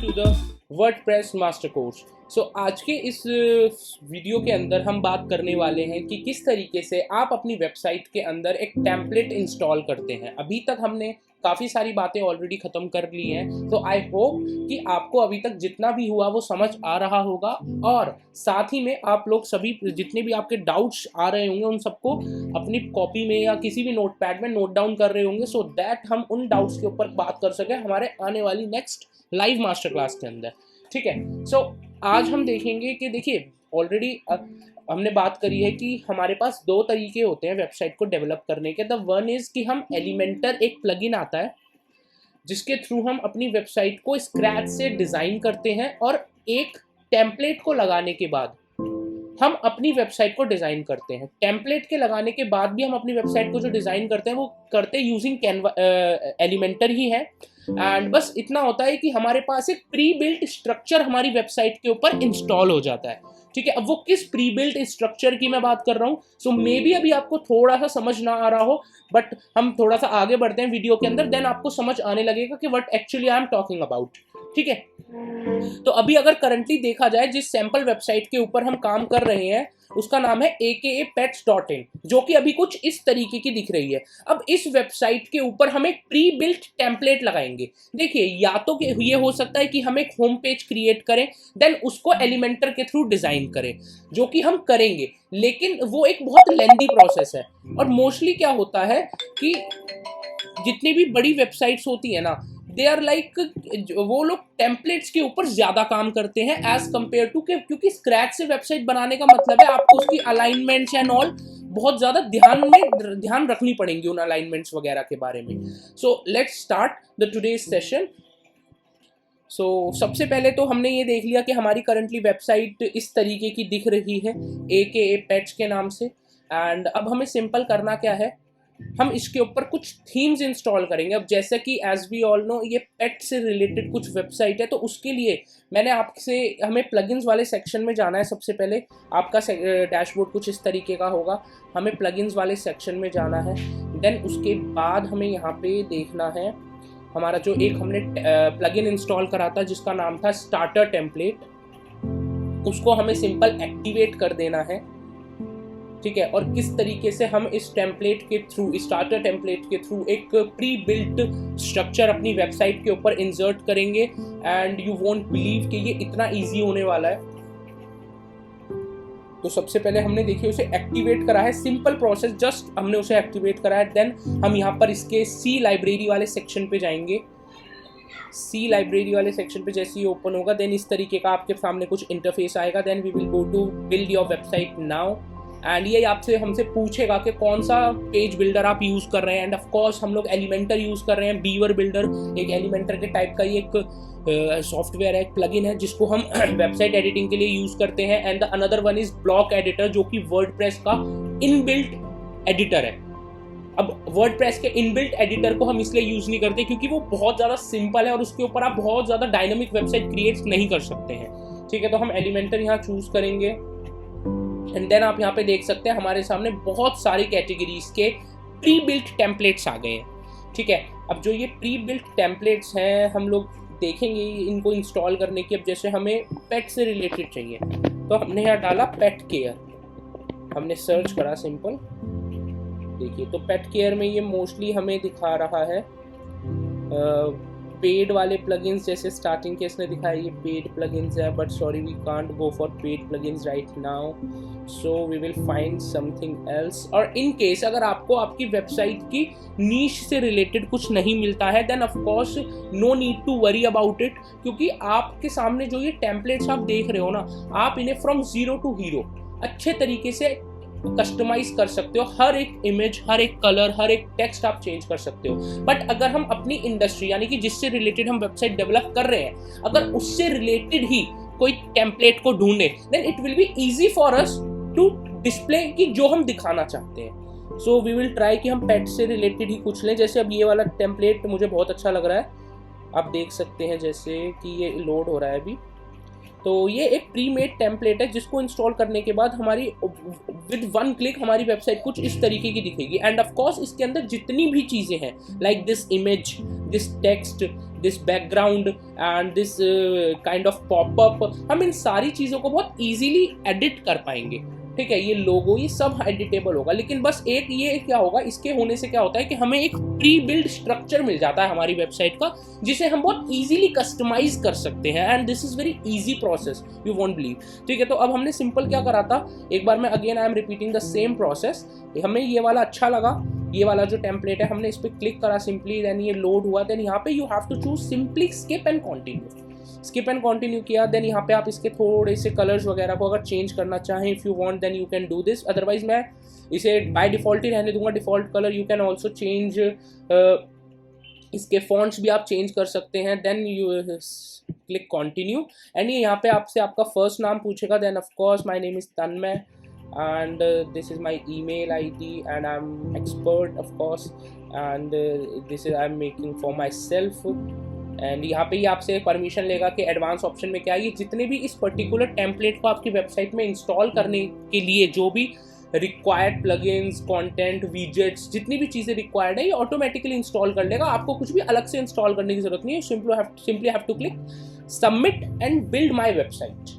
To the WordPress master course. आज के इस वीडियो के अंदर हम बात करने वाले हैं कि किस तरीके से आप अपनी वेबसाइट के अंदर एक टेम्पलेट इंस्टॉल करते हैं। अभी तक हमने काफ़ी सारी बातें ऑलरेडी ख़त्म कर ली हैं, तो आई होप कि आपको अभी तक जितना भी हुआ वो समझ आ रहा होगा और साथ ही में आप लोग सभी जितने भी आपके डाउट्स आ रहे होंगे उन सबको अपनी कॉपी में या किसी भी नोटपैड में नोट डाउन कर रहे होंगे, सो दैट हम उन डाउट्स के ऊपर बात कर सकें हमारे आने वाली नेक्स्ट लाइव मास्टर क्लास के अंदर। ठीक है, आज हम देखेंगे कि देखिए ऑलरेडी हमने बात करी है कि हमारे पास दो तरीके होते हैं वेबसाइट को डेवलप करने के। द वन इज़ कि हम एलिमेंटर एक प्लगइन आता है जिसके थ्रू हम अपनी वेबसाइट को स्क्रैच से डिज़ाइन करते हैं और एक टेम्पलेट को लगाने के बाद हम अपनी वेबसाइट को डिज़ाइन करते हैं। टेम्पलेट के लगाने के बाद भी हम अपनी वेबसाइट को जो डिज़ाइन करते हैं वो करते यूजिंग कैनवा एलिमेंटर ही है। एंड बस इतना होता है कि हमारे पास एक प्री बिल्ट स्ट्रक्चर हमारी वेबसाइट के ऊपर इंस्टॉल हो जाता है। ठीक है, अब वो किस प्री बिल्ट स्ट्रक्चर की मैं बात कर रहा हूँ, सो मे बी अभी आपको थोड़ा सा समझ ना आ रहा हो, बट हम थोड़ा सा आगे बढ़ते हैं वीडियो के अंदर, देन आपको समझ आने लगेगा कि what actually I am talking about. ठीक है, तो अभी अगर करंटली देखा जाए जिस सैंपल वेबसाइट के ऊपर हम काम कर रहे हैं उसका नाम है akapets.in, जो कि अभी कुछ इस तरीके की दिख रही है। अब इस वेबसाइट के ऊपर हम एक प्री बिल्ट टेम्पलेट लगाएंगे। देखिए, या तो ये हो सकता है कि हम एक होम पेज क्रिएट करें देन उसको एलिमेंटर के थ्रू डिजाइन करें, जो कि हम करेंगे, लेकिन वो एक बहुत लेंदी प्रोसेस है। और मोस्टली क्या होता है कि जितनी भी बड़ी वेबसाइट्स होती है ना, दे आर लाइक वो लोग टेम्पलेट्स के ऊपर ज़्यादा काम करते हैं एज कम्पेयर टू के, क्योंकि स्क्रैच से वेबसाइट बनाने का मतलब है आपको उसकी अलाइनमेंट्स एंड ऑल बहुत ज़्यादा ध्यान रखनी पड़ेंगी उन अलाइनमेंट्स वगैरह के बारे में। So let's start the today's session. सबसे पहले तो हमने ये देख लिया कि हमारी करंटली वेबसाइट इस तरीके की दिख रही है akapets के नाम से। एंड अब हमें सिंपल करना क्या है, हम इसके ऊपर कुछ थीम्स इंस्टॉल करेंगे। अब जैसे कि एज वी ऑल नो ये पेट से रिलेटेड कुछ वेबसाइट है, तो उसके लिए मैंने आपसे हमें प्लगइन्स वाले सेक्शन में जाना है। सबसे पहले आपका डैशबोर्ड कुछ इस तरीके का होगा, हमें प्लगइन्स वाले सेक्शन में जाना है। देन उसके बाद हमें यहाँ पे देखना है हमारा जो एक हमने प्लगइन इंस्टॉल करा था जिसका नाम था स्टार्टर टेम्पलेट, उसको हमें सिंपल एक्टिवेट कर देना है। ठीक है, और किस तरीके से हम इस टेम्पलेट के थ्रू, स्टार्टर टेम्पलेट के थ्रू एक प्री बिल्ट स्ट्रक्चर अपनी वेबसाइट के ऊपर इंसर्ट करेंगे, एंड यू वोंट बिलीव कि ये इतना इजी होने वाला है। तो सबसे पहले हमने देखिए उसे एक्टिवेट करा है, सिंपल प्रोसेस, जस्ट हमने उसे एक्टिवेट करा है। देन हम यहाँ पर इसके सी लाइब्रेरी वाले सेक्शन पे जाएंगे। सी लाइब्रेरी वाले सेक्शन पे जैसे ही ओपन होगा देन इस तरीके का आपके सामने कुछ इंटरफेस आएगा। Then we will go to build your website now, and ये आपसे हमसे पूछेगा कि कौन सा पेज बिल्डर आप यूज़ कर रहे हैं। एंड ऑफ कोर्स हम लोग एलिमेंटर यूज़ कर रहे हैं। बीवर बिल्डर एक एलिमेंटर के टाइप का ही एक सॉफ्टवेयर है, एक प्लगइन है जिसको हम वेबसाइट एडिटिंग के लिए यूज़ करते हैं। And the another one is block editor, जो कि वर्डप्रेस का इनबिल्ट एडिटर है। अब वर्डप्रेस के इनबिल्ट एडिटर को हम इसलिए यूज़ नहीं करते क्योंकि वो बहुत ज़्यादा सिंपल है और उसके ऊपर आप बहुत ज़्यादा डायनामिक वेबसाइट क्रिएट नहीं कर सकते हैं। ठीक है, तो हम एलिमेंटर यहाँ चूज़ करेंगे। एंड देन आप यहाँ पे देख सकते हैं हमारे सामने बहुत सारी कैटेगरीज के प्री बिल्ट टेम्पलेट्स आ गए हैं। ठीक है, अब जो ये प्री बिल्ट टेम्पलेट्स हैं हम लोग देखेंगे इनको इंस्टॉल करने की। अब जैसे हमें पेट से रिलेटेड चाहिए तो हमने यहाँ डाला पेट केयर, हमने सर्च करा सिंपल। देखिए, तो पेट केयर में ये मोस्टली हमें दिखा रहा है पेड वाले प्लगइन्स, जैसे स्टार्टिंग के इसने दिखाया ये पेड प्लगइन्स है, but sorry we can't go for paid plugins right now, so we will find something else. और इन केस अगर आपको आपकी वेबसाइट की नीश से रिलेटेड कुछ नहीं मिलता है then of course no need to worry about it, क्योंकि आपके सामने जो ये टेम्पलेट्स आप देख रहे हो ना, आप इन्हें फ्रॉम जीरो टू हीरो अच्छे तरीके से कस्टमाइज कर सकते हो। हर एक इमेज, हर एक कलर, हर एक टेक्स्ट आप चेंज कर सकते हो। बट अगर हम अपनी इंडस्ट्री यानी कि जिससे रिलेटेड हम वेबसाइट डेवलप कर रहे हैं, अगर उससे रिलेटेड ही कोई टेम्पलेट को ढूंढे then it will be easy for us to display कि जो हम दिखाना चाहते हैं। सो वी विल ट्राई कि हम पेट से रिलेटेड ही कुछ लें। जैसे अब ये वाला टेम्पलेट मुझे बहुत अच्छा लग रहा है, आप देख सकते हैं जैसे कि ये लोड हो रहा है अभी। तो ये एक प्री मेड टेम्पलेट है जिसको इंस्टॉल करने के बाद हमारी विद वन क्लिक हमारी वेबसाइट कुछ इस तरीके की दिखेगी। एंड ऑफ कोर्स इसके अंदर जितनी भी चीज़ें हैं, like this image, this text, this background and this kind of popup, हम इन सारी चीज़ों को बहुत ईजीली एडिट कर पाएंगे। ठीक है, ये लोगो ये सब एडिटेबल होगा, लेकिन बस एक ये क्या होगा, इसके होने से क्या होता है कि हमें एक प्री बिल्ड स्ट्रक्चर मिल जाता है हमारी वेबसाइट का, जिसे हम बहुत इजीली कस्टमाइज कर सकते हैं। And this is very easy process, you won't believe. ठीक है, तो अब हमने सिंपल क्या करा था, एक बार मैं again I am repeating the same process. हमें ये वाला अच्छा लगा, ये वाला जो टेम्पलेट है, हमने इस पर क्लिक करा सिंपली, देन ये लोड हुआ, देन यहाँ पे you have to choose simply skip and continue. Skip and continue किया, देन यहाँ पे आप इसके थोड़े से कलर्स वगैरह को अगर चेंज करना चाहें, if you want then you can do this, otherwise मैं इसे बाय डिफ़ॉल्ट ही रहने दूंगा, default colour. You can also change, इसके फॉन्ट्स भी आप चेंज कर सकते हैं। Then you click continue and ये यहाँ पे आपसे आपका फर्स्ट नाम पूछेगा, then of course my name is Tanmay and this is my email ID and I'm expert of course, and this is I'm making for myself। And यहाँ पे ये आपसे परमिशन लेगा कि एडवांस ऑप्शन में क्या है, ये जितने भी इस पर्टिकुलर टेम्पलेट को आपकी वेबसाइट में इंस्टॉल करने के लिए जो भी रिक्वायर्ड प्लगइन्स, कंटेंट, विजेट्स, जितनी भी चीज़ें रिक्वायर्ड है ये ऑटोमेटिकली इंस्टॉल कर लेगा। आपको कुछ भी अलग से इंस्टॉल करने की जरूरत नहीं है। Simply have to click submit and build my website.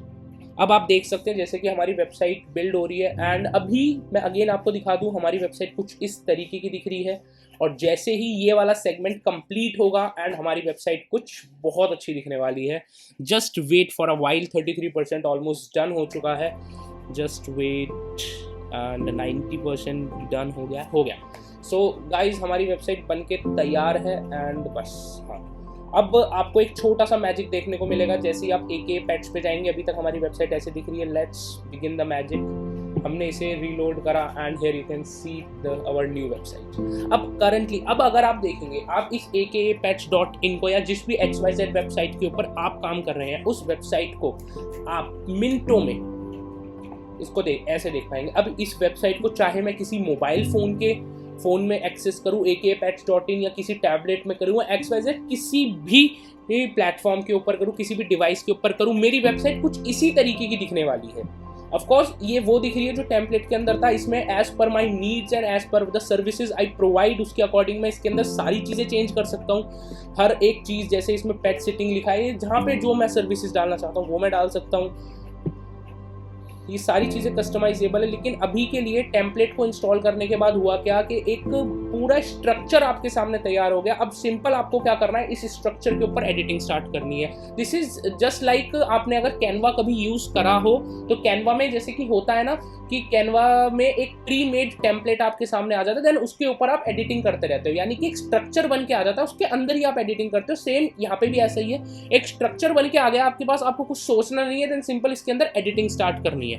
अब आप देख सकते हैं जैसे कि हमारी वेबसाइट बिल्ड हो रही है, एंड अभी मैं अगेन आपको दिखा दूं, हमारी वेबसाइट कुछ इस तरीके की दिख रही है। और जैसे ही ये वाला सेगमेंट कंप्लीट होगा एंड हमारी वेबसाइट कुछ बहुत अच्छी दिखने वाली है। Just wait for a while, 33% almost done हो चुका है। जस्ट वेट एंड 90% डन हो गया। सो गाइज हमारी वेबसाइट बनके तैयार है एंड बस हाँ, अब आपको एक छोटा सा मैजिक देखने को मिलेगा जैसे ही आप AKA पेट्स पे जाएंगे। अभी तक हमारी वेबसाइट ऐसे दिख रही है। Let's begin the magic. हमने इसे रीलोड करा and here you can see our new website. अब करंटली अगर आप देखेंगे, आप इस akapets.in को या जिस भी XYZ वेबसाइट के ऊपर आप काम कर रहे हैं, उस वेबसाइट को आप मिनटों में इसको ऐसे देख पाएंगे। अब इस वेबसाइट को चाहे मैं किसी मोबाइल फ़ोन में एक्सेस करूँ akapets.in, या किसी टैबलेट में करूँ, XYZ किसी भी प्लेटफॉर्म के ऊपर करूँ, किसी भी डिवाइस के ऊपर करूँ, मेरी वेबसाइट कुछ इसी तरीके की दिखने वाली है। ऑफ कोर्स ये वो दिख रही है जो टेम्पलेट के अंदर था। इसमें as per my needs and as per the services I provide, उसके अकॉर्डिंग मैं इसके अंदर सारी चीज़ें चेंज कर सकता हूँ। हर एक चीज़, जैसे इसमें पेट सिटिंग लिखा है, जहाँ पे जो मैं सर्विसेज डालना चाहता हूँ वो मैं डाल सकता हूँ। ये सारी चीज़ें कस्टमाइजेबल है। लेकिन अभी के लिए टेम्पलेट को इंस्टॉल करने के बाद हुआ क्या कि एक पूरा स्ट्रक्चर आपके सामने तैयार हो गया। अब सिंपल आपको क्या करना है, इस स्ट्रक्चर के ऊपर एडिटिंग स्टार्ट करनी है। दिस इज जस्ट लाइक आपने अगर कैनवा कभी यूज़ करा हो तो कैनवा में जैसे कि होता है ना कि कैनवा में एक प्री मेड टेम्पलेट आपके सामने आ जाता है, देन उसके ऊपर आप एडिटिंग करते रहते हो, यानी कि एक स्ट्रक्चर बन के आ जाता है, उसके अंदर ही आप एडिटिंग करते हो। सेम यहाँ पे भी ऐसा ही है, एक स्ट्रक्चर बन के आ गया आपके पास, आपको कुछ सोचना नहीं है, देन सिंपल इसके अंदर एडिटिंग स्टार्ट करनी है।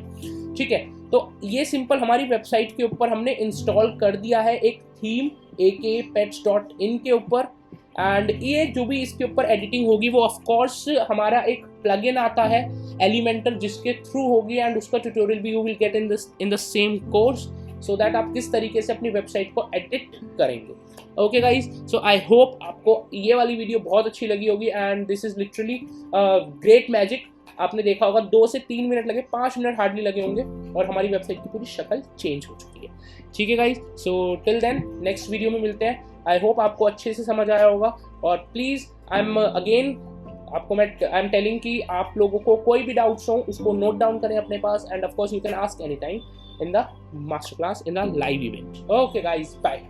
ठीक है, तो ये सिंपल हमारी वेबसाइट के ऊपर हमने इंस्टॉल कर दिया है एक थीम akapets.in के ऊपर। एंड ये जो भी इसके ऊपर एडिटिंग होगी वो ऑफ कोर्स हमारा एक प्लगइन आता है एलिमेंटर, जिसके थ्रू होगी, एंड उसका ट्यूटोरियल भी you will get in the same course, so that आप किस तरीके से अपनी वेबसाइट को एडिट करेंगे। Okay guys, so I hope आपको ये वाली वीडियो बहुत अच्छी लगी होगी, and this is literally great magic. आपने देखा होगा 2 से 3 मिनट लगे, 5 मिनट हार्डली लगे होंगे, और हमारी वेबसाइट की पूरी शक्ल चेंज हो चुकी है। ठीक है guys, so till then next video में मिलते हैं। आई होप आपको अच्छे से समझ आया होगा, और प्लीज़ आई एम टेलिंग कि आप लोगों को कोई भी डाउट्स हो उसको नोट डाउन करें अपने पास, and of course you can ask any time in the masterclass, in the live event. Okay guys, bye.